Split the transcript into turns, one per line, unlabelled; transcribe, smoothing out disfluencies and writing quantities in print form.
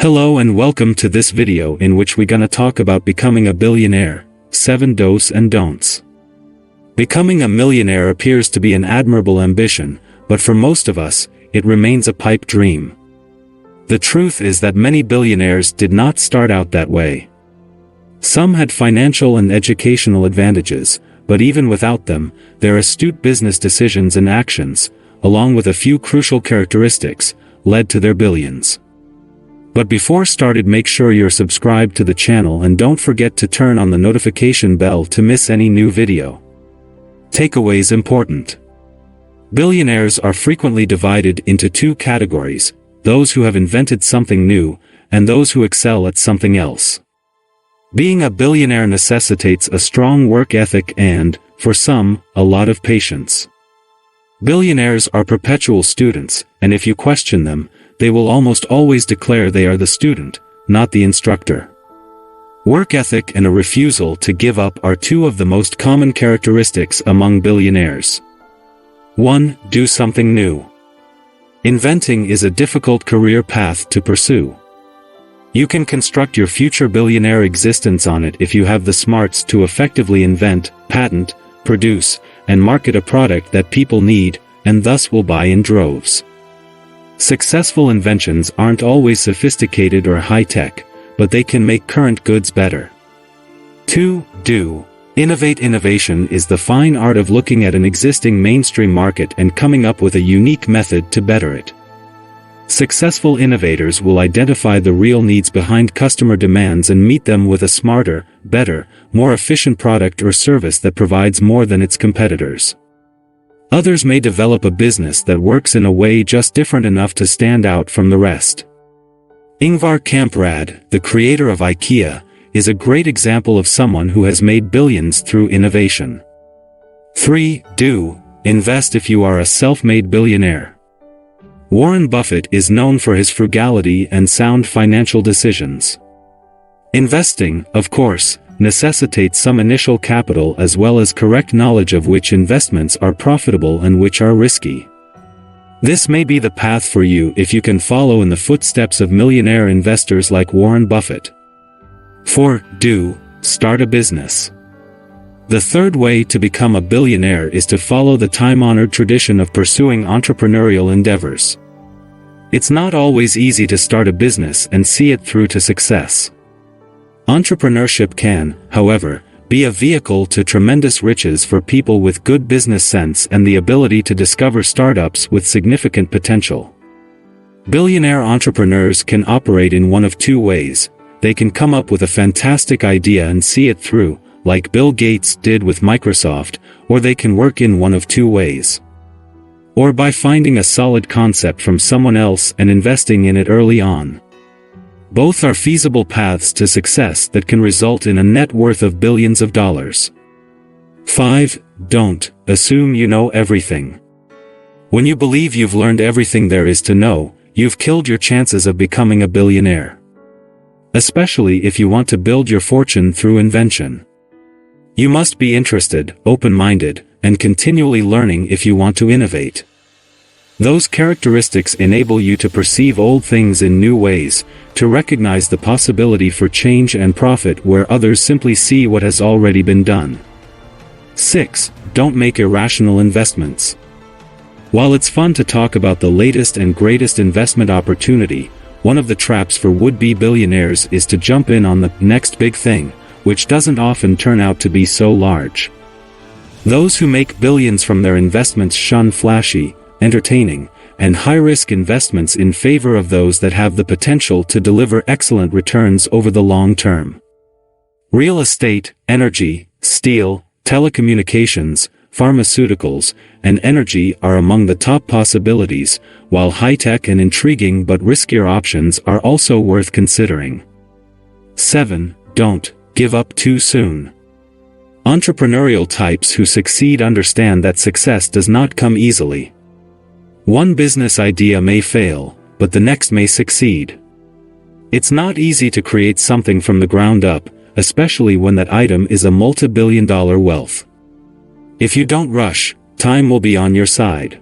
Hello and welcome to this video in which we're gonna talk about becoming a billionaire, 7 do's and don'ts. Becoming a millionaire appears to be an admirable ambition, but for most of us, it remains a pipe dream. The truth is that many billionaires did not start out that way. Some had financial and educational advantages, but even without them, their astute business decisions and actions, along with a few crucial characteristics, led to their billions. But before started, make sure you're subscribed to the channel and don't forget to turn on the notification bell to miss any new video. Takeaways important. Billionaires are frequently divided into two categories, those who have invented something new, and those who excel at something else. Being a billionaire necessitates a strong work ethic and, for some, a lot of patience. Billionaires are perpetual students, and if you question them, they will almost always declare they are the student, not the instructor. Work ethic and a refusal to give up are two of the most common characteristics among billionaires. 1. Do something new. Inventing is a difficult career path to pursue. You can construct your future billionaire existence on it if you have the smarts to effectively invent, patent, produce, and market a product that people need, and thus will buy in droves. Successful inventions aren't always sophisticated or high-tech, but they can make current goods better. 2. Do. Innovate. Innovation is the fine art of looking at an existing mainstream market and coming up with a unique method to better it. Successful innovators will identify the real needs behind customer demands and meet them with a smarter, better, more efficient product or service that provides more than its competitors. Others may develop a business that works in a way just different enough to stand out from the rest. Ingvar Kamprad, the creator of IKEA, is a great example of someone who has made billions through innovation. 3. Do. Invest. If you are a self-made billionaire. Warren Buffett is known for his frugality and sound financial decisions. Investing, of course, necessitates some initial capital as well as correct knowledge of which investments are profitable and which are risky. This may be the path for you if you can follow in the footsteps of millionaire investors like Warren Buffett. 4. Do. Start a business. The third way to become a billionaire is to follow the time-honored tradition of pursuing entrepreneurial endeavors. It's not always easy to start a business and see it through to success. Entrepreneurship can, however, be a vehicle to tremendous riches for people with good business sense and the ability to discover startups with significant potential. Billionaire entrepreneurs can operate in one of two ways. They can come up with a fantastic idea and see it through, like Bill Gates did with Microsoft, or they can work in one of two ways. Or by finding a solid concept from someone else and investing in it early on. Both are feasible paths to success that can result in a net worth of billions of dollars. 5. Don't assume you know everything. When you believe you've learned everything there is to know, you've killed your chances of becoming a billionaire. Especially if you want to build your fortune through invention. You must be interested, open-minded, and continually learning if you want to innovate. Those characteristics enable you to perceive old things in new ways, to recognize the possibility for change and profit where others simply see what has already been done. 6. Don't make irrational investments. While it's fun to talk about the latest and greatest investment opportunity, one of the traps for would-be billionaires is to jump in on the next big thing, which doesn't often turn out to be so large. Those who make billions from their investments shun flashy, entertaining, and high-risk investments in favor of those that have the potential to deliver excellent returns over the long term. Real estate, energy, steel, telecommunications, pharmaceuticals, and energy are among the top possibilities, while high-tech and intriguing but riskier options are also worth considering. 7. Don't give up too soon. Entrepreneurial types who succeed understand that success does not come easily. One business idea may fail, but the next may succeed. It's not easy to create something from the ground up, especially when that item is a multi-billion-dollar wealth. If you don't rush, time will be on your side.